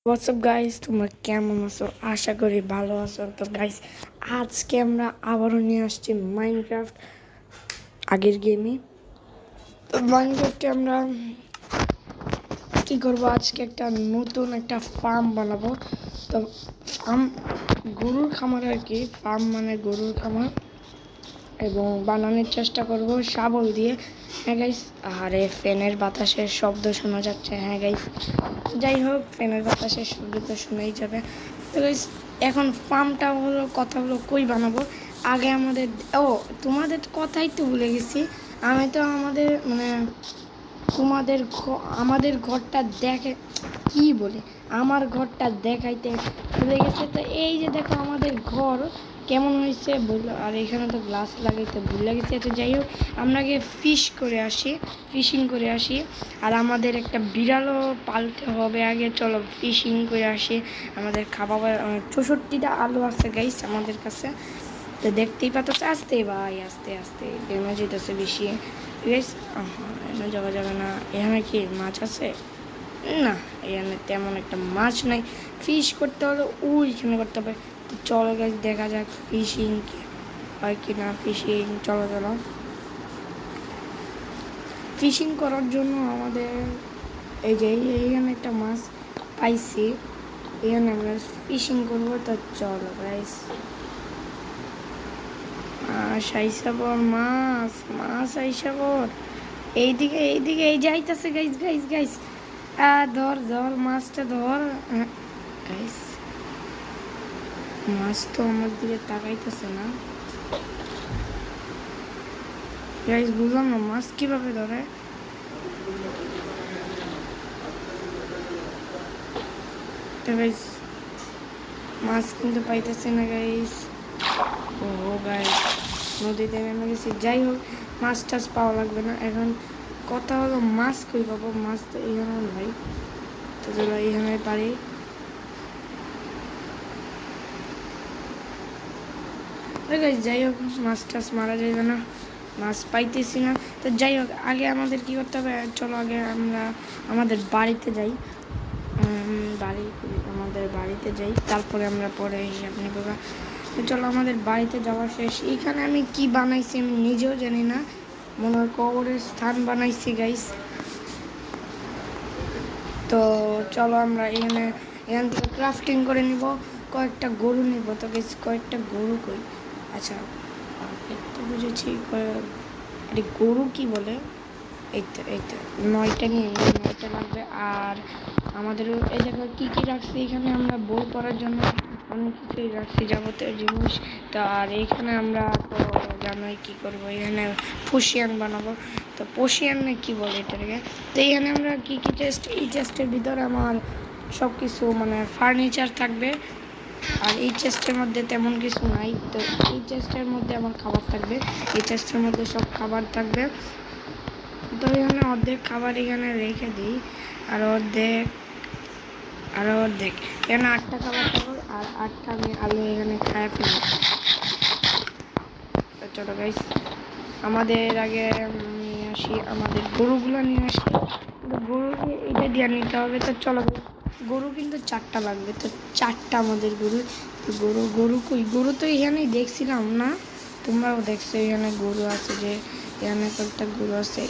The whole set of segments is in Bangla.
হোয়াটসঅ্যাপ গাইস, তোমরা কেমন আছো? আশা করি ভালো আছো। তো গাইস, আজকে আমরা আবারও নিয়ে আসছি মাইনক্রাফট আগের গেমই। তো মাইনক্রাফটে আমরা কি করব, আজকে একটা নতুন একটা ফার্ম বানাবো। তো ফার্ম গরুর খামার আর কি, ফার্ম মানে গরুর খামার, এবং বানানোর চেষ্টা করব শাবল দিয়ে। হ্যাঁ গাইস, আরে ফ্যানের বাতাসের শব্দ শোনা যাচ্ছে। হ্যাঁ গাইস, যাই হোক, ফ্যানের বাতাসের শব্দ তো শোনাই যাবে। তো গাইস, এখন ফার্মটা হলো, কথা হলো কই বানাবো। আগে আমাদের তোমাদের কথাই তো ভুলে গেছি। আমি তো আমাদের মানে তোমাদের আমাদের ঘরটা দেখে কি বলে, আমার ঘরটা দেখাইতে ভুলে গেছে। তো এই যে দেখো আমাদের ঘর কেমন হয়েছে বললো, আর এখানে তো গ্লাস লাগাইতে ভুলে গেছে। তো যাই হোক, আমরা আগে ফিশিং করে আসি। আর আমাদের একটা বিড়ালও পালতে হবে আগে। চলো ফিশিং করে আসি। আমাদের খাবার 64টা আলু আছে গাইস আমাদের কাছে। তো দেখতেই পাচ্ছ, আস্তে ভাই, আস্তে আস্তে ডেমে যেতেছে বেশি গাইস। এখানে যাওয়া যাবে না। এখানে কি মাছ আছে? না, এখানে তেমন একটা মাছ নাই। ফিশ করতে হলে ওইখানে করতে হবে। তো চলো গাইস, দেখা যাক ফিশিং হয় কি না। চলো চলো, ফিশিং করার জন্য আমাদের এই যে এইখানে একটা মাছ পাইছি, এখানে আমরা ফিশিং করবো। তো চলো গাইস, আইসাবর মাছ আইসাবর এইদিকে এই যাইতেছে গাইস গাইস গাইস। ধর ধর মাছটা ধর গাইস। মাছ তো আমার দিকে তাকাইতেছে না গাইস, বুঝলাম না মাছ কিভাবে ধরে। গাইস, মাছ কিন্তু পাইতেছে না গাইস। ও গাইস, নদীতে নেমে গেছি। যাই হোক, মাছ টাছ পাওয়া লাগবে না এখন। কথা হলো মাছ কই পাবো? মাছ তো এখানে নাই। তো চলো এখানে পারি। যাই হোক, মাছ টাছ মারা যাবে না, মাছ পাইতেছি না। তো যাই হোক, আগে আমাদের কি করতে হবে, চলো আগে আমরা আমাদের বাড়িতে যাই। আমাদের বাড়িতে যাই, তারপরে আমরা পরে হিসাব নেব। তো চলো আমাদের বাড়িতে যাওয়া শেষ। এখানে আমি কি বানাইছি আমি নিজেও জানি না, মনে হয় কবরের স্থান বানাইছি গাইস। তো চলো আমরা এখান থেকে ক্রাফটিং করে নিব। কয়েকটা গরু নিব। তো গাইস, কয়েকটা গরু কই? আচ্ছা, একটু বুঝেছি। আরে গরু কি বলে, এই তো 9টা নিয়ে 9টা লাগবে। আর আমাদের এই জায়গায় কী কী রাখছি, এখানে আমরা বই পড়ার জন্য অনেক কিছুই রাখছি, যাবতীয় জিনিস। তো আর এইখানে আমরা তো জানোই কী করবো, এখানে পশিয়ান বানাবো। তো পশিয়ান কি বলে এটাকে। তো এইখানে আমরা কী কী এই চেস্টের ভিতরে আমার সব কিছু মানে ফার্নিচার থাকবে। আর এই চেস্টের মধ্যে তেমন কিছু নাই। তো এই চেস্টের মধ্যে আমার খাবার থাকবে, এই চেস্টের মধ্যে সব খাবার থাকবে। তো এখানে অর্ধেক খাবার এখানে রেখে দিই, আর অর্ধেক এখানে 8টা খাবার থাকবে, আর 8টা আমি আলু এখানে খায় ফেলি। চলো গাইস, আমাদের আগে নিয়ে আসি, আমাদের গরুগুলো নিয়ে আসি। গরুকে এটা দিয়ে নিতে হবে। তো চলো, গরু কিন্তু 4টা লাগবে। তো 4টা আমাদের গরু কই? গরু তো এখানেই দেখছিলাম না, তোমরাও দেখছো এখানে গরু আছে। যে এখানে কয়েকটা গরু আছে,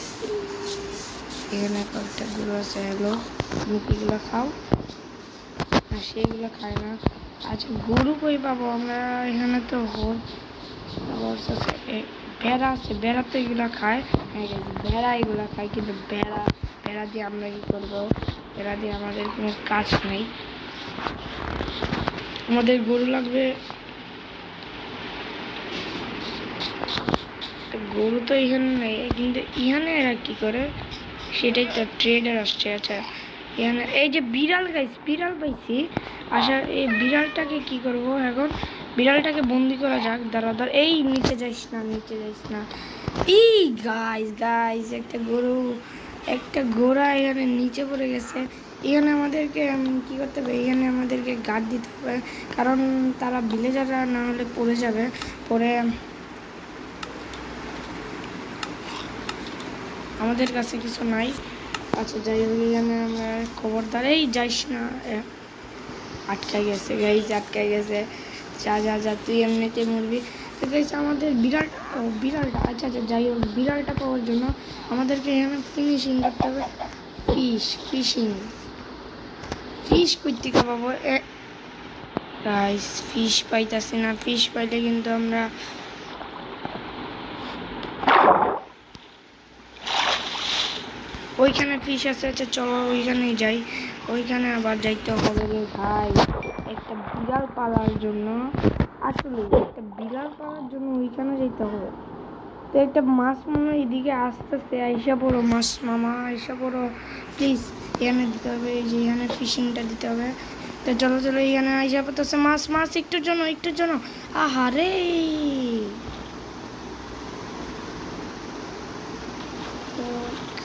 এখানে কয়েকটা গরু আছে। হ্যালো, তুমি কিগুলো খাও? আর সেইগুলো খায় না। আচ্ছা, গরু কই পাবো আমরা? এখানে তো হর্স আছে, ভেড়া আছে। ভেড়া তো এগুলো খায়। হ্যাঁ, ভেড়া এগুলো খায়, কিন্তু ভেড়া দিয়ে আমরা কি করবো? ভেড়া দিয়ে আমাদের কোনো কাজ নেই। আমাদের গরু লাগবে। গরু তো এখানে নেই, কিন্তু এখানে এরা কি করে সেটাই তো ট্রেডার আসছে। আচ্ছা, এখানে এই যে বিড়াল গাইস, বিড়াল পাইছি। আচ্ছা, এই বিড়ালটাকে কি করব এখন? বিড়ালটাকে বন্দি করা যাক। দাঁড়া, এই নিচে যাইস না। এই গাইস, একটা ঘোড়া এখানে নিচে পড়ে গেছে। এখানে আমাদেরকে কি করতে হবে? এখানে আমাদেরকে গার্ড দিতে হবে, কারণ তারা ভিলেজাররা না হলে পড়ে যাবে পরে। আমাদের কাছে কিছু নাই। আচ্ছা, যাই হোক, এখানে আমরা খবরদার এই যাইস না। আটকা গেছে গাইস, আটকা গেছে। যা যা যা, তুই এমনিতে মরবি। তো গাইস আমাদের বিড়ালটা, আচ্ছা আচ্ছা যাই হোক, বিড়ালটা পাওয়ার জন্য আমাদেরকে এখানে ফিনিশিং করতে হবে। ফিশ কই থেকে পাবো? গাইস ফিশ পাইতাছি না। ফিশ পাইলে কিন্তু আমরা ওইখানে ফিশ আছে। আচ্ছা চলো ওইখানেই যাই। ওইখানে আবার যাইতে হবে রে ভাই, একটা বিড়াল পালার জন্য। আসলে একটা বিড়াল পালার জন্য ওইখানে যেতে হবে। তো একটা মাছ মনে হয় এদিকে আস্তে আস্তে আইসা পড়ো, মাছ মামা আইসা পড়ো প্লিজ। এখানে দিতে হবে, এই যে এখানে ফিশিংটা দিতে হবে। তো চলো চলো, এখানে আইসা পড়তেছে মাছ। মাছ একটুর জন্য। আহারে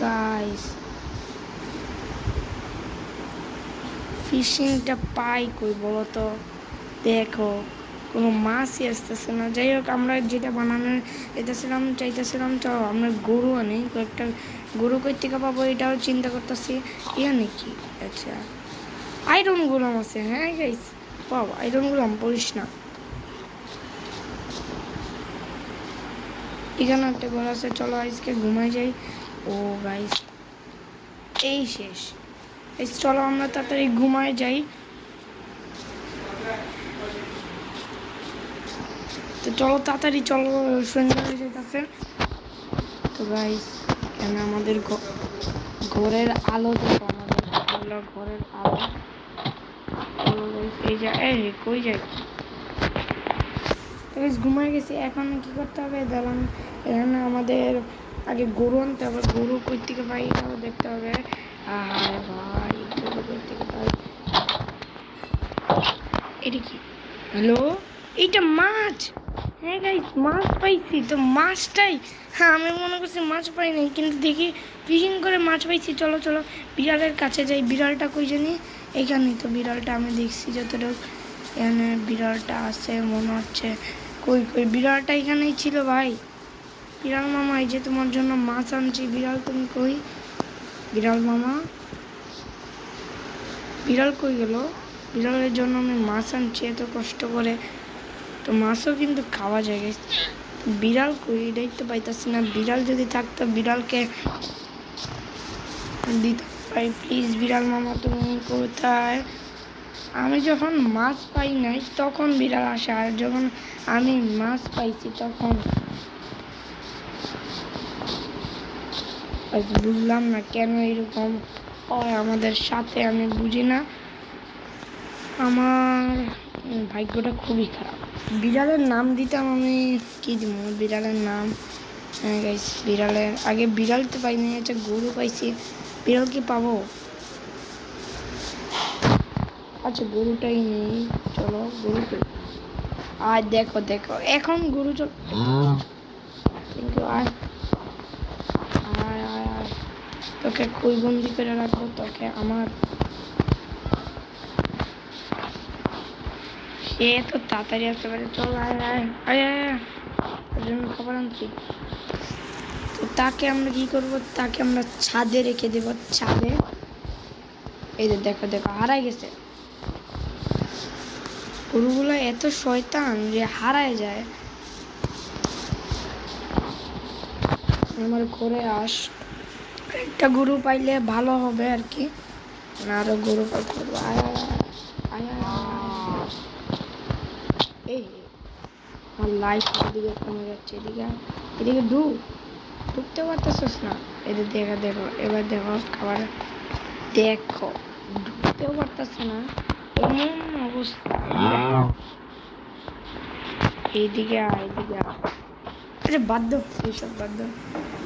গাইস, ফিশিংটা পাই কই বলো তো? দেখো কোনো মাছই আসতেছে না। যাই হোক, আমরা যেটা বানানোর চাইতেছিলাম, চলো আমরা গরু আনি। কয়েকটা গরু কই থেকে পাবো এটাও চিন্তা করতেছি। ইয়ানি কি, আচ্ছা আয়রন গোলাম আছে। হ্যাঁ গাইস, পাও আয়রন গোলাম পড়িস না। এখানে একটা ঘর আছে, চলো আজকে ঘুমাই যাই। ও গাইস এই শেষ। চলো আমরা তাড়াতাড়ি ঘুমায় যাই। তো চলো তাড়াতাড়ি চলো, সন্ধ্যা হয়ে যেতেছে। তো গাইস কেন আমাদের ঘরের আলো দেখো, আমাদের ঘরের আলো। এই যে কই যাই, ঘুমায় গেছি। এখন কি করতে হবে দেখলাম, এখানে আমাদের আগে গরু আনতে হবে। গরু কই থেকে পাই এটাও দেখতে হবে। আরে ভাই গরু কই থেকে পাই? এটা কি? হ্যালো, এইটা মাছ। হ্যাঁ গাইস মাছ পাইছি। তো মাছটাই, হ্যাঁ আমি মনে করছি মাছ পাই নাই, কিন্তু দেখি ফিশিং করে মাছ পাইছি। চলো চলো বিড়ালের কাছে যাই। বিড়ালটা কই জানি, এইখানেই তো বিড়ালটা আমি দেখছি যতটুকু। এখানে বিড়ালটা আছে মনে হচ্ছে। কই বিড়ালটা এখানেই ছিল ভাই। বিড়াল মামা, এই যে তোমার জন্য মাছ আনছি। বিড়াল তুমি কই? বিড়াল মামা, বিড়াল কই গেল? বিড়ালের জন্য আমি মাছ আনছি এত কষ্ট করে। তো মাছও কিন্তু খাওয়া যায়। বিড়াল কই এটাই তো পাইতাছি না। বিড়াল যদি থাকতো বিড়ালকে দিতে পারি। প্লিজ বিড়াল মামা তুমি কোথায়? আমি যখন মাছ পাই নাই তখন বিড়াল আসে, আর যখন আমি মাছ পাইছি তখন বুঝলাম না কেন এরকম হয় আমাদের সাথে, আমি বুঝি না। আমার ভাগ্যটা খুবই খারাপ। বিড়ালের নাম দিতাম আমি, কি দিব বিড়ালের নাম? হ্যাঁ গাইস, বিড়ালের আগে বিড়াল তো পাইনি। আচ্ছা গরু পাইছি, বিড়াল কি পাবো? আচ্ছা গরুটাই নেই। চলো গরু কই? আর দেখো দেখো এখন গরু চল। কিন্তু আয় আয় আয় আয়, তোকে কই বন্দি করে রাখবো তোকে আমার। সে তো তাড়াতাড়ি আসতে পারে। চল আয় আয় আয় আয়, ওর জন্য খাবার আনছি। তো তাকে আমরা কি করবো? তাকে আমরা ছাদে রেখে দেবো, ছাদে। এই যে দেখো দেখো হারাই গেছে। গরুগুলো এত শয়তান যে হারায় যায়। আমার ঘরে আস, একটা গরু পাইলে ভালো হবে আর কি। না আরো গরু পাইতে পারবো। আয় আয় আয় আয় আয়। এই আমার লাইফ এদিকে কমে যাচ্ছে। এদিকে ঢুকতে পারতেছিস না। এদের দেখো দেখো, এবার দেখো খাবার দেখো, ঢুকতেও পারতেছে না, এমন অবস্থা। এইদিকে এইদিকে আরে বাধ্য, এইসব বাধ্য।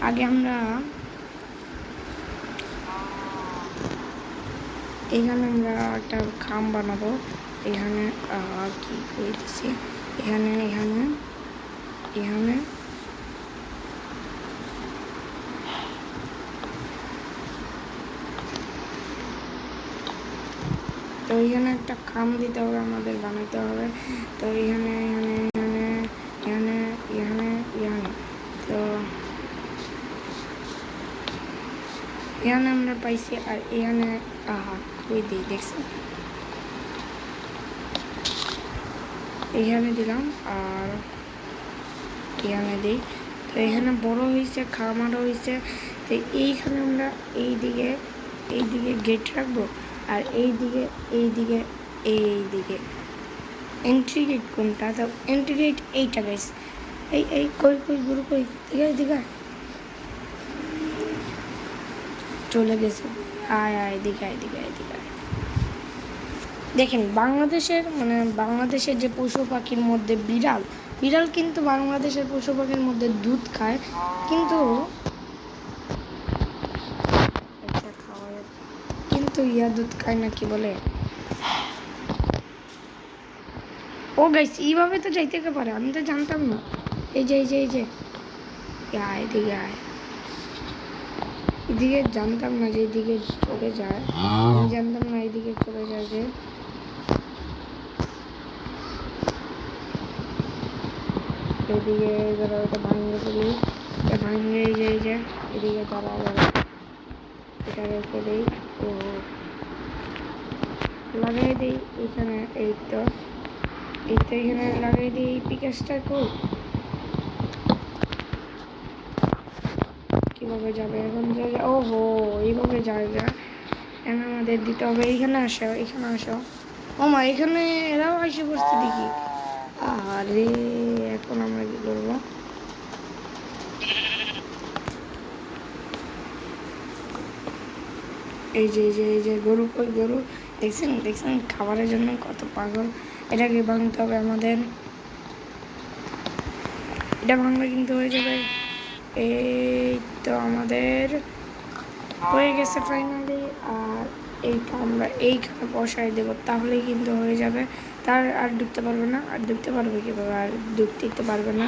আগে আমরা এখানে একটা খাম বানাবো। এখানে কি করেছি, এখানে এখানে এখানে তো এখানে একটা খাম দিতে হবে, আমাদের বানাইতে হবে। তো এখানে এখানে এখানে এখানে এখানে এখানে তো এখানে আমরা পাইছি। আর এখানে কই দিই দেখছি। এইখানে দিলাম আর এখানে দিই। তো এখানে বড় হয়েছে, খামারও হয়েছে। তো এইখানে আমরা এইদিকে গেট রাখবো আর এইদিকে এন্ট্রি গেট কোনটা? তো এন্ট্রি গেট এইটা গাইস। এই কই গুরু কই? দিঘা চলে গেছে। আয় দিঘা। দেখেন বাংলাদেশের যে পশু পাখির মধ্যে বিড়াল কিন্তু বাংলাদেশের পশু পাখির মধ্যে দুধ খায়, কিন্তু দুধ খায় না, কি বলে? ও গাইস, এইভাবে তো যাইতে পারে, আমি তো জানতাম না। এই যে এদিকে আয়। এদিকে জানতাম না যে এদিকে চলে যায়, আমি জানতাম না এদিকে চলে যায় যে। এদিকে ধরো ওটা ভাঙিয়ে ফেলি, ভাঙিয়ে এই যে এদিকে দাঁড়া এটা রেখে দিই। ও লাগাই দিই এখানে, এই তো এখানে লাগাই দিই পিকাসটা। কিভাবে যাবে এখন? ওহো, এইভাবে জায়গা এখানে আমাদের দিতে হবে। এখানে আসো। ও মা, এখানে এরাও এসে বসতে দেখি। আরে এখন আমরা কি করবো? এই যে গরু কই? গরু দেখছেন খাবারের জন্য কত পাগল। এটাকে ভাঙতে হবে আমাদের। এটা ভাঙলে কিন্তু হয়ে যাবে। এই তো আমাদের হয়ে গেছে ফাইনালি। আর এইটা আমরা এইখানে বসাই দেবো, তাহলেই কিন্তু হয়ে যাবে। তার আর ঢুকতে পারবে না। আর ঢুকতে পারবে কীভাবে? আর ঢুকতে পারবে না।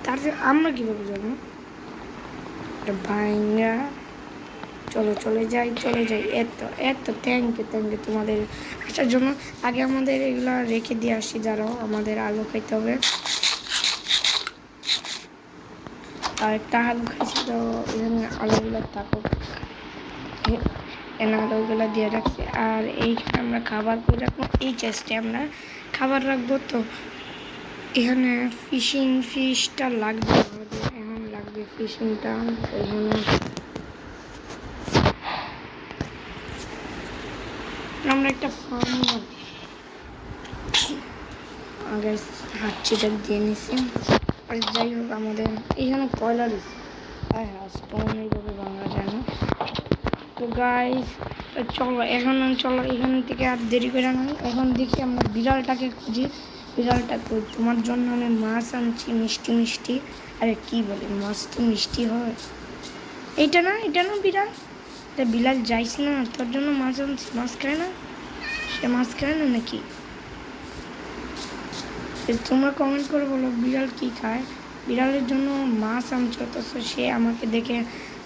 তার আমরা কীভাবে যাবো? ভাইঙ্গা চলে যাই। এত থ্যাংক ইউ তোমাদের আসার জন্য। আগে আমাদের এগুলো রেখে দিয়ে আসি, যারাও আমাদের আলু খাইতে হবে। আর একটা আলু খাইছি, তো এখানে আলুগুলো থাকুক, আলুগুলো দিয়ে রাখছি। আর এইখানে আমরা খাবার করে রাখবো, এই চেস্টে আমরা খাবার রাখবো। তো এখানে ফিশটা লাগবে আমাদের, এখন লাগবে ফিশিংটা। এখানে আমরা একটা ফার্ম আগে হাঁচিটা দিয়ে নিছি। আর যাই হোক, আমাদের এখানে কয়লা দিচ্ছে। হ্যাঁ, স্টোন এইভাবে ভাঙা যায় না। তো গাইস চলো এখান থেকে আর দেরি করে নাই। এখন দেখি আমরা বিড়ালটাকে খুঁজি। বিড়ালটা কই? তোমার জন্য আমি মাছ আনছি, মিষ্টি। আরে কি বলে, মাছ তো মিষ্টি হয়। এটা না বিড়াল। বিড়াল যাইস না, তোর জন্য মাছ আনছি। মাছ খায় না সে? মাছ খায় না নাকি? তোমরা কমেন্ট করে বলো বিড়াল কি খায়। বিড়ালের জন্য মাছ আনছো, তো সে আমাকে দেখে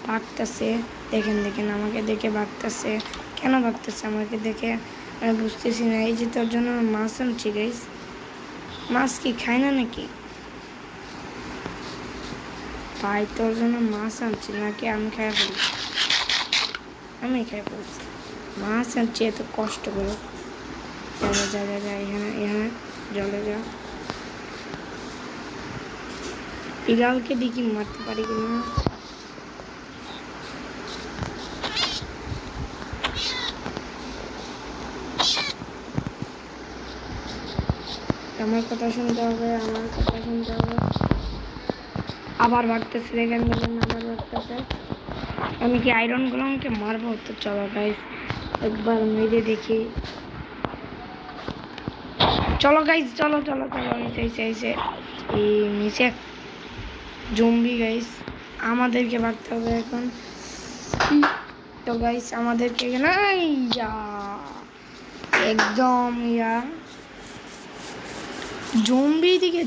ভাগতেছে। দেখেন আমাকে দেখে ভাগতেছে। কেন ভাগতেছে আমাকে দেখে? আমি বুঝতেছি না। এই যে তোর জন্য মাছ আনছি গাইস। মাছ কি খায় না নাকি? ভাই, তোর জন্য মাছ আনছি, নাকি আমি খাই ফেলছি? আমি খাই ফেলছি। মাছ আনছি এত কষ্ট করে। যা এখানে জলে যা। বিড়ালকে দেখি মারতে পারি কিনা। আমার কথা শুনতে হবে। আবার ভাগতেছে, দেখেন আবার ভাগতেছে। আমি কি আয়রন গুলোকে মারবো? তো চলো গাইস একবার মেরে দেখি। চলো গাইস, চলো এই নিচে জম্বি গাইস। আমাদেরকে ভাগতে হবে এখন। তো গাইস আমাদেরকে এখানে একদম জম্বি দিকে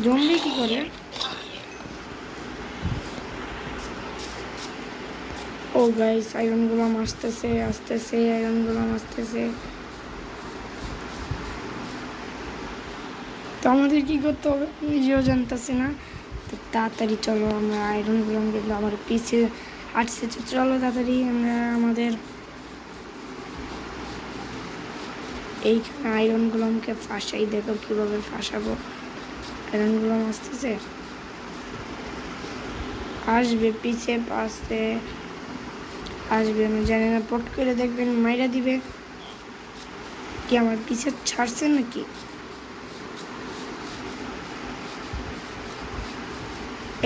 জম্বি কি করে? ও গাইস, আয়রন গুলাম আসতেছে। তো আমাদের কি করতে হবে নিজেও জানতেছি না। তো তাড়াতাড়ি চলো, আমরা আয়রন গুলাম কিন্তু আমার পিছে আসছে। চলো তাড়াতাড়ি আমরা আমাদের এইখানে আয়রনগুলোকে ফাঁসাই, দেখো কিভাবে ফাঁসাবো। আয়রনগুলো আসতেছে, আসবে পিছে আসতে আসবে, আমি জানি না, পট করে দেখবেন মাইরা দিবে। কি আমার পিছে ছাড়ছে নাকি?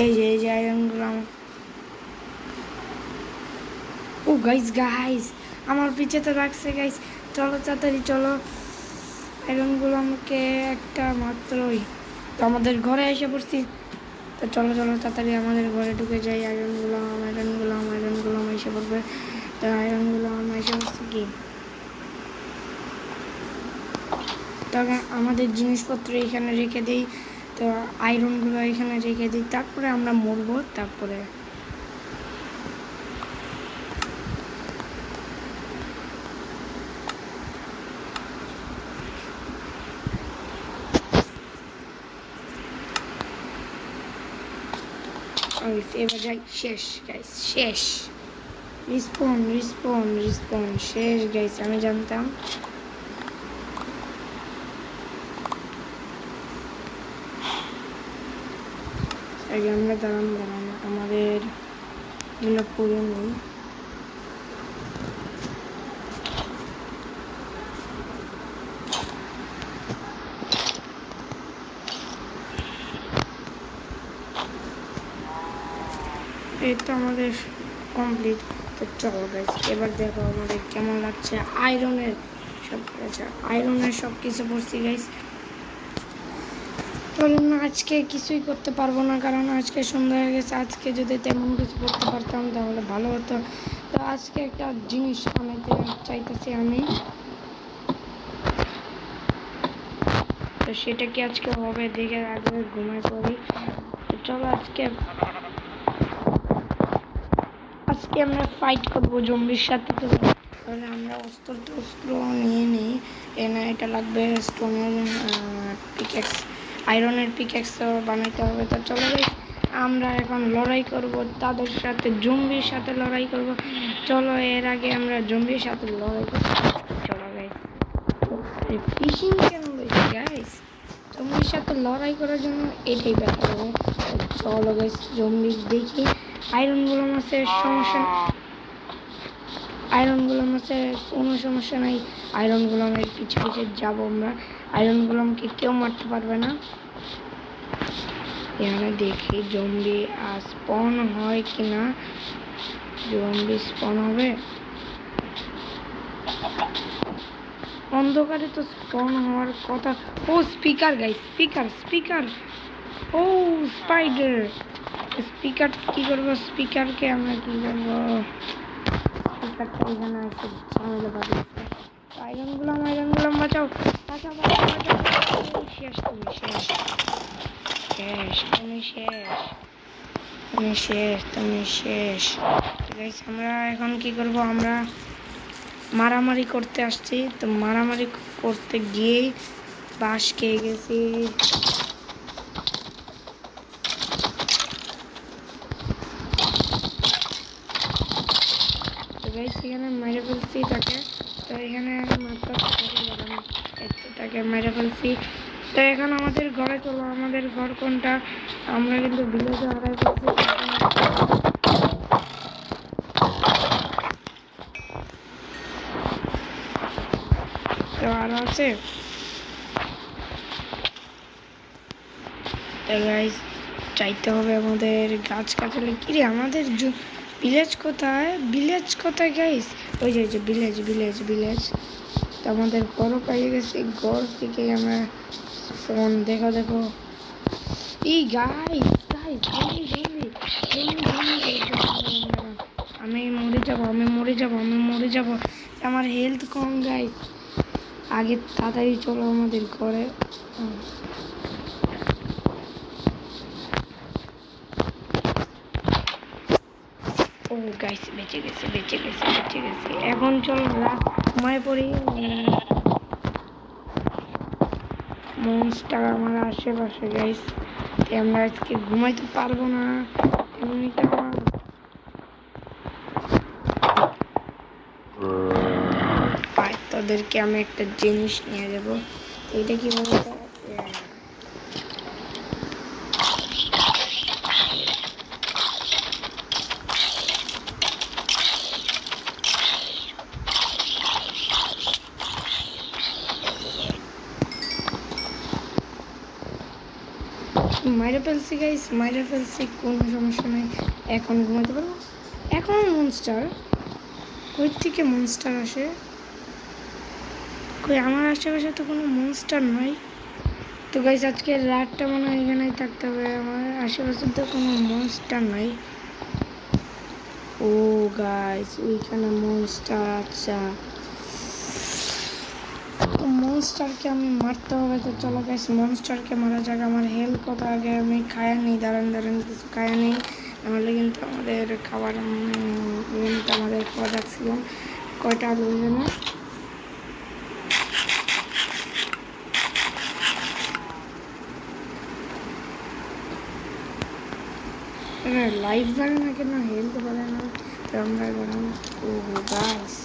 এই যে আয়রনগুলো ও গাইস গাইস আমার পিছে তো রাখছে গাইস। চলো তাড়াতাড়ি চলো, আয়রনগুলো আমাকে একটা মাত্রই তো আমাদের ঘরে এসে পড়ছি। তো চলো চলো তাড়াতাড়ি আমাদের ঘরে ঢুকে যাই। আয়রনগুলো এসে পড়বে। তো আয়রনগুলো এসে পড়ছে কি, তবে আমাদের জিনিসপত্র এখানে রেখে দিই। তো আয়রনগুলো এখানে রেখে দিই, তারপরে আমরা মরবো। তারপরে এবার যাই। শেষ গাইস, শেষ। রিসপন শেষ গাইস। আমি জানতাম। আগে আমরা দাঁড়ান আমাদের এগুলো পরে নেই। এই তো আমাদের কমপ্লিট। তো চলো গাইস, এবার দেখো আমাদের কেমন লাগছে। আয়রনের সব কিছু পড়ছি গাইস। বললাম না আজকে কিছুই করতে পারবো না, কারণ আজকে সন্ধ্যা হয়ে গেছে। আজকে যদি তেমন কিছু করতে পারতাম তাহলে ভালো হতো। তো আজকে একটা জিনিস বানাইতে চাইতেছি আমি, তো সেটা কি আজকে হবে দেখে আগে ঘুমাই পড়ি। তো চলো আজকে আমরা ফাইট করবো জম্বির সাথে। তো তাহলে আমরা অস্ত্র নিয়ে নিই। এটা লাগবে স্টোনের পিকেক্স, আয়রনের পিকেক্স বানাইতে হবে। তো চলো গাইস, আমরা এখন লড়াই করব তাদের সাথে, জম্বির সাথে লড়াই করব। চলো এর আগে আমরা জম্বির সাথে লড়াই করব। চলো গাইস, ফিশিং কেন লইছি গাইস? জম্বির সাথে লড়াই করার জন্য এটাই ব্যাপার হবে। চলো গাইস, জম্বি দেখি। আয়রনগুলো আছে, কোনো সমস্যা নাই। আয়রনগুলোমের পিছে পিছে যাবো আমরা। আয়রনগুলোমকে কেউ মারতে পারবে না। এখানে দেখি জম্বি স্পন হয় কিনা। জম্বি স্পন হবে, অন্ধকারে তো স্পন হওয়ার কথা। ও স্পিকার গাইস, স্পিকার। ও স্পাইডার। স্পিকার কি করবো? স্পিকারকে আমরা কি করবো? স্পিকারটা এখানে আছে, ঝামেলা বাঁধিয়েছে। আয়রনগুলো বাঁচাও। শেষ, তুমি শেষ। আমরা এখন কি করব? আমরা মারামারি করতে আসছি। তো মারামারি করতে গিয়েই বাস খেয়ে গেছি। এখানে মেরে ফেলছি তাকে। তো এখানে তাকে মেরে ফেলছি। তো এখন আমাদের ঘরে চলো। আমাদের ঘর কোনটা? আমরা কিন্তু ভিলেজে হারাই ফেলছি। তো আরো আছে। তো গাইস, চাইতে হবে আমাদের গাছ কাটালে। কিরে আমাদের ভিলেজ কোথায় গাইস? ওই যে ভিলেজ। তো আমাদের ঘরও পাইয়ে গেছি। ঘর থেকে আমরা ফোন দেখো। এই গাইস, আমি মরে যাব। আমার হেলথ কম গাইস। আগে তাড়াতাড়ি চলো আমাদের ঘরে। ও গাইস, বেঁচে গেছে। এখন চল ঘুমায় পড়ি। মনস্টার আমার আশেপাশে গাইস। আমরা আজকে ঘুমাইতে পারবো না। এমনিতে আমার তো তোদেরকে আমি একটা জিনিস নিয়ে দেবো। এটা কি বলতো, মাইরা ফেলছি গাইস, মাইরা ফেলছি, কোনো সমস্যা নাই। এখন ঘুমাতে পারবো। এখন মনস্টার কই থেকে মনস্টার আসে? কই আমার আশেপাশে তো কোনো মনস্টার নাই। তো গাইস আজকে রাতটা মনে হয় এখানেই থাকতে হবে, আমার আশেপাশে তো কোনো মনস্টার নাই। ও গাইস ওইখানে মনস্টার, আচ্ছা তো মনস্টারকে আমি মারতে হবে। তো চলো গাইস মনস্টারকে মারা যাক। আমার হেলথ কত আগে আমি খায়া নিই, দাঁড়ান দাঁড়ান কিছু খায়া নিই, নাহলে কিন্তু আমাদের খাবার রাখছিলাম। কয়টা আলু যেন লাইফ বাড়ে না কেন, হেলথ বাড়ে না? তো আমরা ও গাইস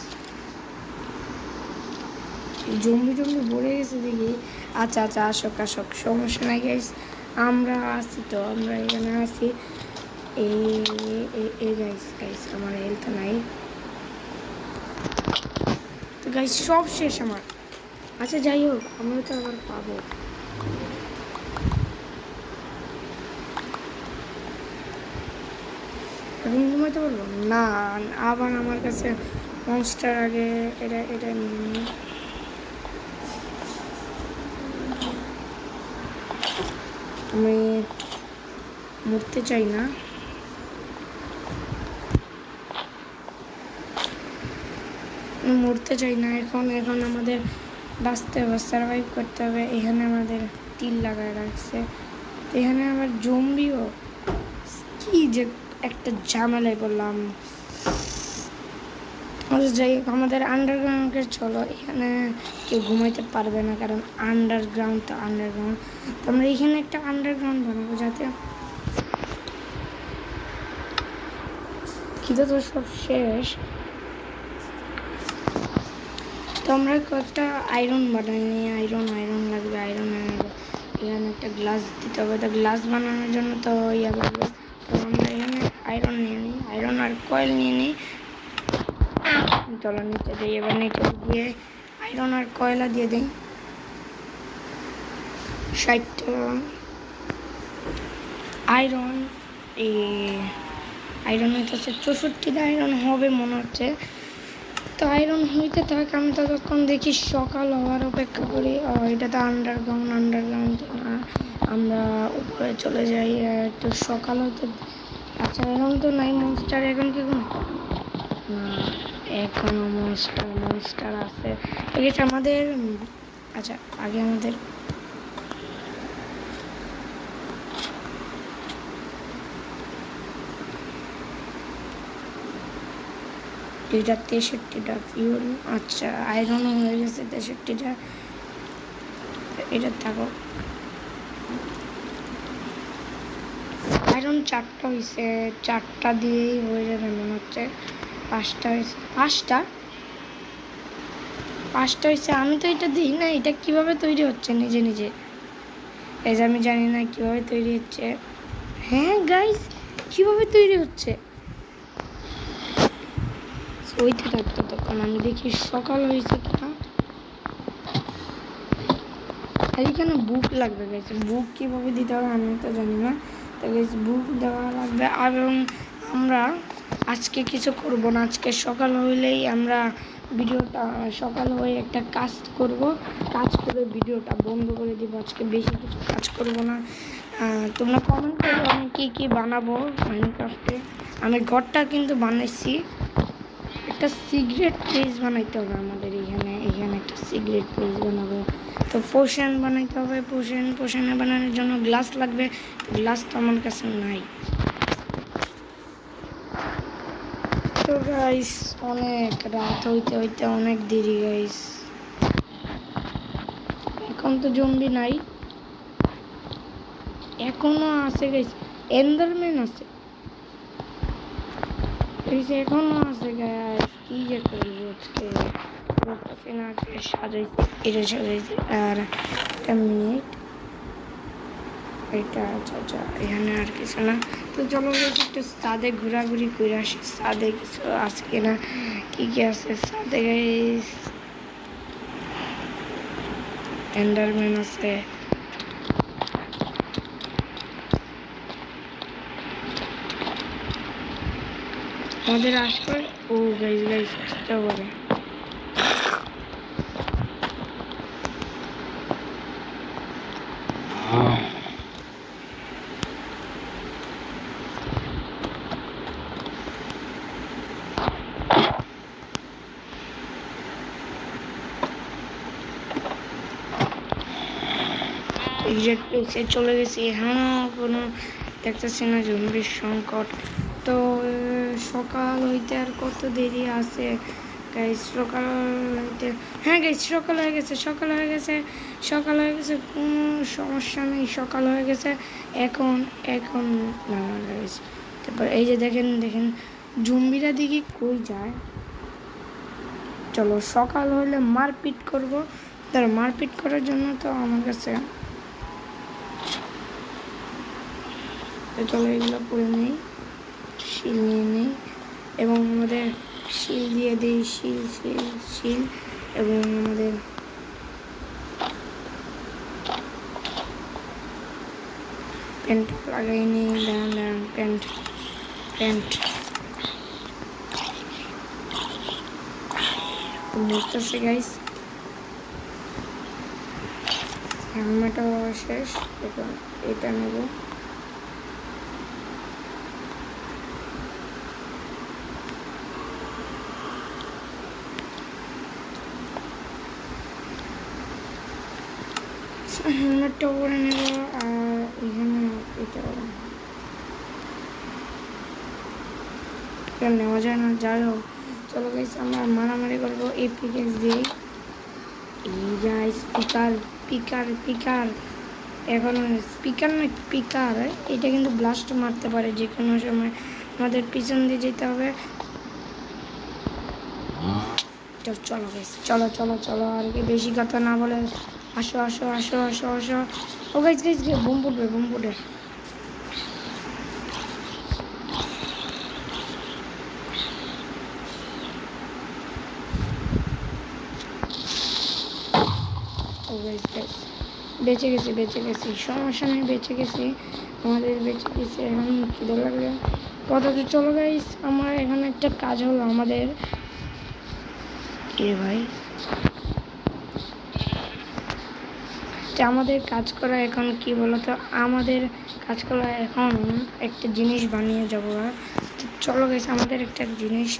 জম্বি জম্বি ভরে গেছে দেখি। আচ্ছা আচ্ছা আসক আসক, সমস্যা নাই গাইস, আমরা আছি তো, আমরা এখানে আছি। এই গাইস গাইস আমার হেলথ নাই তো গাইস, সব শেষ আমার। আচ্ছা যাই হোক, আমরা তো আবার পাবো। এখন ঘুমাইতে পারবো না, আবার আমার কাছে মনস্টার আগে এটা এটা নিয়ে আমি মরতে চাই না। মরতে চাই না এখন, এখন আমাদের বাঁচতে হবে, সার্ভাইভ করতে হবে। এখানে আমাদের টিল লাগায় রাখছে, এখানে আবার জম্বিও, কি যে একটা ঝামেলায় পড়লাম। যাই হোক আমাদের আন্ডারগ্রাউন্ডে চলো, এখানে কেউ ঘুমাইতে পারবে না কারণ আন্ডারগ্রাউন্ড তো আন্ডারগ্রাউন্ড। তো আমরা এখানে একটা আন্ডারগ্রাউন্ড বানাবো যাতে খিদে তো সব শেষ। তো আমরা কয়েকটা আয়রন বানাই নিই, আয়রন লাগবে, আয়রন এখানে একটা গ্লাস দিতে হবে। তো গ্লাস বানানোর জন্য তো ইয়া লাগবে। তো আমরা এখানে আয়রন নিয়ে নিই, আয়রন আর কয়েল নিয়ে নিই। চলো নিচে দিই, এবার নিচে দিয়ে আয়রন আর কয়লা দিয়ে দিই। 60টা আয়রন, আয়রন হইতেছে 64টা আয়রন হবে মনে হচ্ছে। তো আয়রন হইতে থাক, আমি ততক্ষণ দেখি সকাল হওয়ার অপেক্ষা করি। এটা তো আন্ডারগ্রাউন্ড আমরা উপরে চলে যাই, একটু সকাল হতে। আচ্ছা এখন তো নাই মনস্টার, এখন কি না এখনো মনস্টার আছে ঠিক আছে আমাদের। আচ্ছা আগে আমাদের এটা 63টা ফিউল, আচ্ছা আয়রনও হয়ে গেছে 63টা, এটা থাকো। আয়রন 4টা হয়েছে, 4টা দিয়েই হয়ে যাবে মনে হচ্ছে। 5টা হয়েছে, 5টা হয়েছে। আমি তো এটা দিই না, এটা কিভাবে তৈরি হচ্ছে নিজে নিজে, এই যে আমি জানি না কিভাবে তৈরি হচ্ছে। হ্যাঁ গাইস কিভাবে তৈরি হচ্ছে, ওইতে থাকতো তখন আমি দেখি সকাল হয়েছে কিনা। আর এখানে বুক লাগবে গাইস, বুক কীভাবে দিতে হবে আমি তো জানি না। তো গাইস বুক দেওয়া লাগবে। এবং আমরা আজকে কিছু করব না, আজকে সকাল হইলেই আমরা ভিডিওটা, সকাল হয়ে একটা কাজ করব, কাজ করে ভিডিওটা বন্ধ করে দিব। আজকে বেশি কিছু কাজ করব না। তোমরা কমেন্ট করো আমি কী কী বানাবো মাইনক্রাফটে। আমি ঘরটা কিন্তু বানাইছি, একটা সিগারেট প্লেস বানাইতে হবে আমাদের এখানে, এখানে একটা সিগারেট প্লেস বানাবো। তো পোশন বানাইতে হবে, পোশনে বানানোর জন্য গ্লাস লাগবে, গ্লাস তো আমার কাছে নাই। তো গাইস অনেক রাত হইতে হইতে অনেক দেরি গাইস, এখন তো জম্বি নাই, এখনো আছে গাইস, এন্ডারম্যান আছে এখনো আছে গাইস, কি যে করবো আজকে। বুঝতেছি না যে সাজাইছি, এটা সাজাইছি। আর একটা মিনিট, এটা আচ্ছা আচ্ছা, এখানে আর কিছু না। তো চলো একটু ছাদে ঘোরাঘুরি করে আসি, ছাদে কিছু আছে কিনা, কি কি আছে ছাদে। গাইস এন্ডারম্যান আছে, আমাদের আশপাশ। ও গাইস গাইস আসতে পারে। এক্সাক্ট প্লেসে চলে গেছি, এখনও কোনো দেখতেছি না জম্বির সংকট। তো সকাল হইতে আর কত দেরি আছে গাইস? সকাল হইতে, হ্যাঁ গাইস সকাল হয়ে গেছে, সকাল হয়ে গেছে, সকাল হয়ে গেছে, কোনো সমস্যা নেই, সকাল হয়ে গেছে। এখন এখন না না গাইস, তারপর এই যে দেখেন দেখেন জম্বিরা দিকে কই যায়। চলো সকাল হলে মারপিট করবো। তার মারপিট করার জন্য তো আমার কাছে, তো চলো এগুলো করে নিই, শিল নিয়ে নিই এবং আমাদের শিল দিয়ে দিই, শিল শিল শিল, এবং আমাদের প্যান্ট লাগাই নিই। দাঁড়ান দাঁড়ান, প্যান্ট প্যান্ট বুঝতেছে গাইস। হেলমেটও শেষ, এখন এটা নেব। হেলমেটটা পরে নেব, আর এখানে এটা নেওয়া যায় না, যাই হোক। চলো গাইস আমরা মারামারি করবো এই পিকেক্স দিয়ে। এই যা স্পিকার পিকার পিকার, এখন স্পিকার না পিকার, এটা কিন্তু ব্লাস্ট মারতে পারে যে কোনো সময়। আমাদের পিছন দিয়ে যেতে হবে। চলো গাইস, চলো চলো চলো, আর কি বেশি কথা না বলে আসো আসো আসো আসো আসো। ও গাইস গাইস বোম ফুটবে, বোম ফুটে। ও গাইস গাইস বেঁচে গেছি, বেঁচে গেছি, সমস্যা নেই, বেঁচে গেছি, আমাদের বেঁচে গেছি। এখন খিদে লাগলে কথা তো। চলো গাইস আমার এখানে একটা কাজ হলো আমাদের। এ ভাই আমাদের কাজ করা এখন কি বলতো, আমাদের কাজ করা এখন একটা জিনিস বানিয়ে যাবো। চলো গেছে আমাদের একটা জিনিস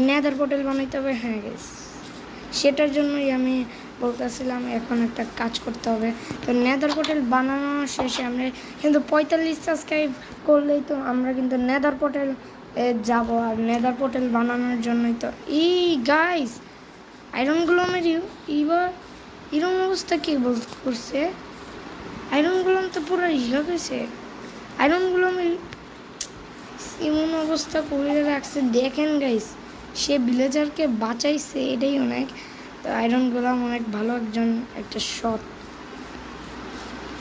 নেদার পোর্টাল বানাইতে হবে। হ্যাঁ গেছে, সেটার জন্যই আমি বলতেছিলাম এখন একটা কাজ করতে হবে। তো নেদার পোর্টাল বানানো শেষে আমরা কিন্তু 45 সাবস্ক্রাইব করলেই তো আমরা কিন্তু নেদার পোর্টাল যাব। আর নেদার পোর্টাল বানানোর জন্যই তো গাইস আয়রনগুলো আমার এবার এরকম অবস্থা কে করছে? আয়রনগুলো তো পুরো গেছে, আয়রনগুলো আমি এমন অবস্থা করে রাখছে। দেখেন গাইস, সে ভিলেজারকে বাঁচাইছে, এটাই অনেক। তো আয়রন গোলাম অনেক ভালো একজন, একটা শট।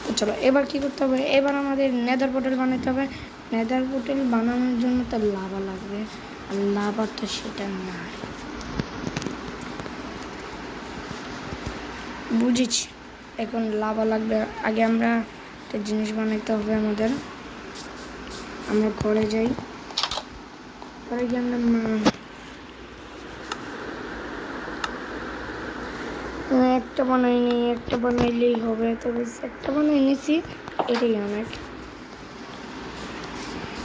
তো চলো এবার কি করতে হবে, এবার আমাদের নেদার পোর্টাল বানাতে হবে। নেদার পোর্টাল বানানোর জন্য তো লাভা লাগবে, আর লাভা তো সেটা না, বুঝেছি। এখন লাভা লাগবে, আগে আমরা একটা জিনিস বানাইতে হবে আমাদের। আমরা ঘরে যাই, ঘরে গিয়ে আমরা একটা বানাইনি, একটা বানাইলেই হবে। তবে একটা বানাই নিছি, এটাই অনেক।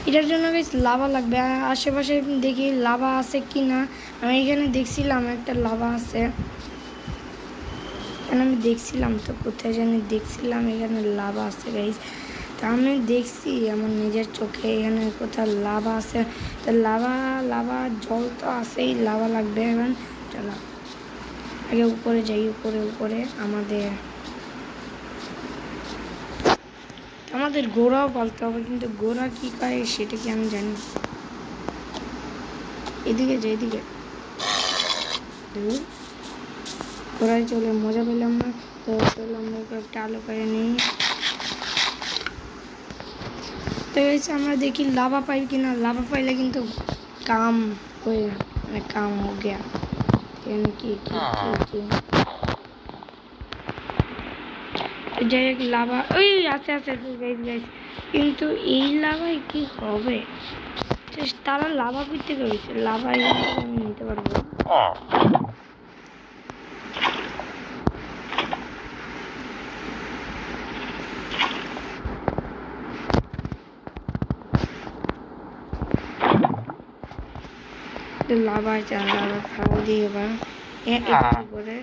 এটার জন্য বেশ লাভা লাগবে, আশেপাশে দেখি লাভা আছে কি না। আমি এখানে দেখছিলাম একটা লাভা আছে, এখানে আমি দেখছিলাম, তো কোথায় জানি দেখছিলাম এখানে লাভা আছে গাইস। তা আমি দেখছি আমার নিজের চোখে এখানে কোথাও লাভা আছে। তো লাভা লাভা জল তো আছেই, লাভা লাগবে এখন। চলো আগে উপরে যাই, উপরে উপরে আমাদের গোড়াও পালতে হবে, কিন্তু গোড়া কি করে সেটা কি আমি জানি। এদিকে যাই, এদিকে ঘোরায় চলে মজা পেলাম না, তো চলো আমরা একটা আলো করে নিই। তো হয়েছে আমরা দেখি লাভা পাই কিনা, লাভা পাইলে কিন্তু কাম হয়ে মানে কাম হো গিয়া। এখানে কি যাই হোক লাভা ওই আছে গাইস গাইস, কিন্তু এই লাভায় কি হবে? তারা লাভা করতে গেছে, লাভা এখান থেকে আমি নিতে পারবো। লাভা আছে, লাভা খাওয়া দিয়ে এবার করে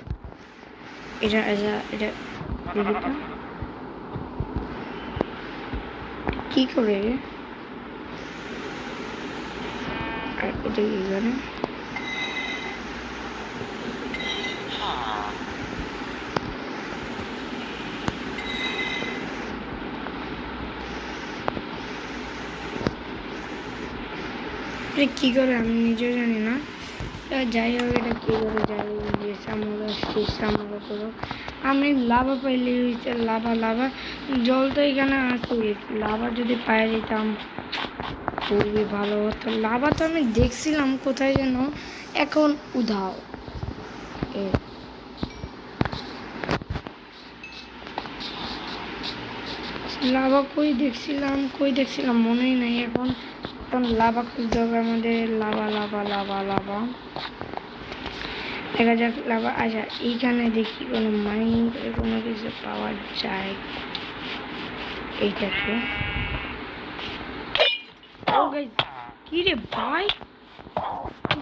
এটা কি করে আর এটা কি করে? এটা কি করে আমি নিজেও জানি না। যাই হোক এটা কি করে যাই যে সামলা করো। আমি লাভা পাইলে হয়েছে, লাভা জল তো এখানে আসতে গেছি, লাভা যদি পায়ে যেতাম খুবই ভালো হতো। লাভা তো আমি দেখছিলাম কোথায় যেন, এখন উধাও। লাভা কই দেখছিলাম মনেই নাই এখন। লাভা খুঁজতে হবে আমাদের, লাভা দেখা যাক লাভা। আচ্ছা এইখানে দেখি কোনো মাইনিং করে কোনো কিছু পাওয়া যায়। এইটাকে কি রে ভাই,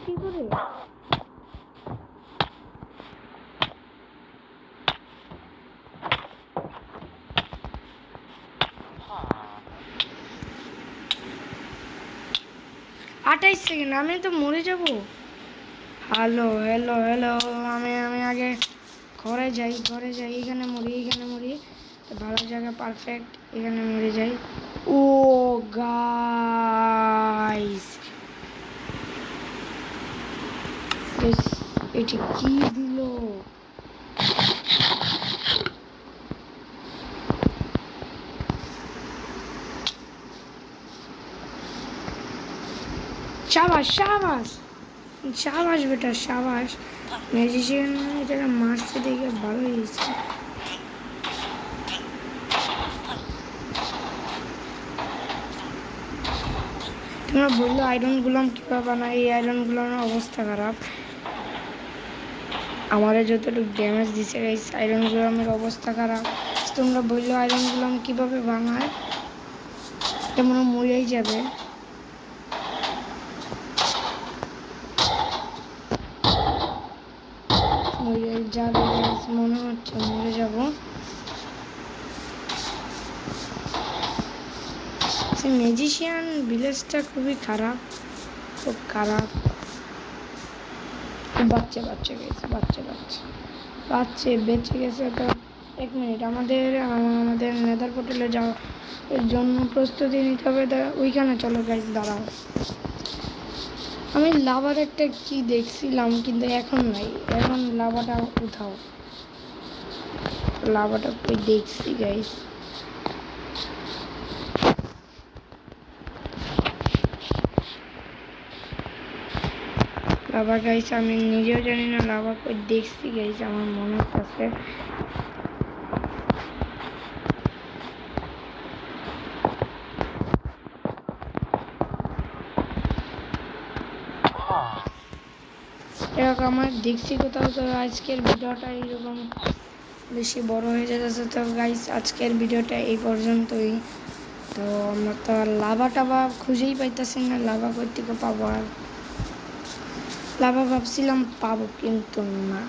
কি করে আঠাইশ সেকেন্ড, আমি তো মরে যাব। হ্যালো আমি আগে ঘরে যাই, এখানে মরি ভালো জায়গা, পারফেক্ট, এখানে মরে যাই। ও গাইস এটি কি দিল? শাবাশ বেটা শাবাশ। ম্যাজিশিয়ান এটাকে মারতে দেখে ভালো হয়েছে। তোমরা বললো আয়রন গুলাম কীভাবে বানায়, এই আয়রন গুলানোর অবস্থা খারাপ। আমার যতটুকু ড্যামেজ দিছে গাইস, আয়রন গুলামের অবস্থা খারাপ। তোমরা বললো আয়রন গুলাম কীভাবে বানায়, এটা মনে মরেই যাবে। মনে হচ্ছে মরে যাব। ম্যাজিশিয়ান ভিলেজটা খুবই খারাপ, খুব খারাপ। বাচ্চা বেঁচে গেছে। তো এক মিনিট, আমাদের নেদার পোর্টালে যাওয়ার জন্য প্রস্তুতি নিতে হবে। ওইখানে চলো গাইস, দাঁড়াও। আমি লাভার একটা কি দেখছিলাম কিন্তু এখন নাই, এখন লাভাটা উঠাও। লাভাটা কই দেখছি গাইস? লাভা গাইস আমি নিজেও জানি না লাভা কই দেখছি গাইস, আমার মনে আছে। এরকম আমার দেখছি কোথাও। তো আজকের ভিডিওটা এইরকম বেশি বড় হয়ে যাচ্ছে। তো গাইস আজকের ভিডিওটা এই পর্যন্তই। তো আমরা তো লাভা টাভা খুঁজেই পাইতেছি না, লাভা কই থেকে পাবো? আর লাভা ভাবছিলাম পাবো কিন্তু না।